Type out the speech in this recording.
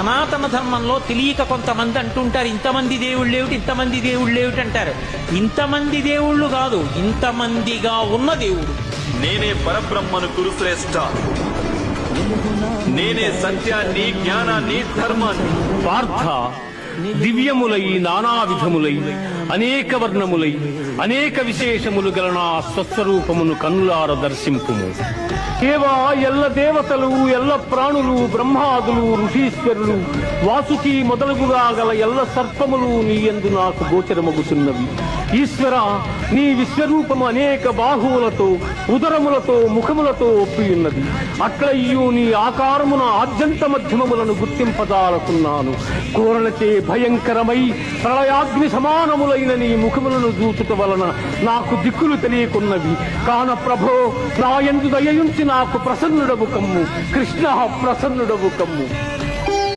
సనాతన ధర్మంలో తెలియక కొంతమంది అంటుంటారు, ఇంతమంది దేవుళ్ళు ఏమిటి, ఇంతమంది దేవుళ్ళు ఏమిటి అంటారు. ఇంతమంది దేవుళ్ళు కాదు, ఇంతమందిగా ఉన్న దేవుడు. నేనే పరబ్రహ్మను కురుశ్రేష్ఠ, నేనే సత్యాన్ని, జ్ఞానాన్ని, ధర్మాన్ని. పార్థ, దివ్యములై నానా విధములై అనేక వర్ణములై అనేక విశేషములు గల నా స్వస్వరూపమును కన్నులార దర్శింపుము. కేవా ఎల్ల దేవతలు, ఎల్ల ప్రాణులు, బ్రహ్మాదులు, ఋషీశ్వరులు, వాసుకి మొదలుగుగా గల ఎల్ల సర్పములు నీ యందు నాకు గోచరమగుతున్నవి. ఈశ్వర, నీ విశ్వరూపము అనేక బాహువులతో, ఉదరములతో, ముఖములతో ఒప్పియున్నది. అట్లయ్యూ నీ ఆకారమున ఆద్యంత మధ్యమములను గుర్తింపదాలకున్నాను. కోరలచే భయంకరమై ప్రళయాగ్ని సమానములైన నీ ముఖములను చూచుట వలన నాకు దిక్కులు తెలియకున్నవి. కాన ప్రభో, నా యందు దయయుంచి నాకు ప్రసన్నుడవు కమ్ము. కృష్ణ, ప్రసన్నుడవు కమ్ము.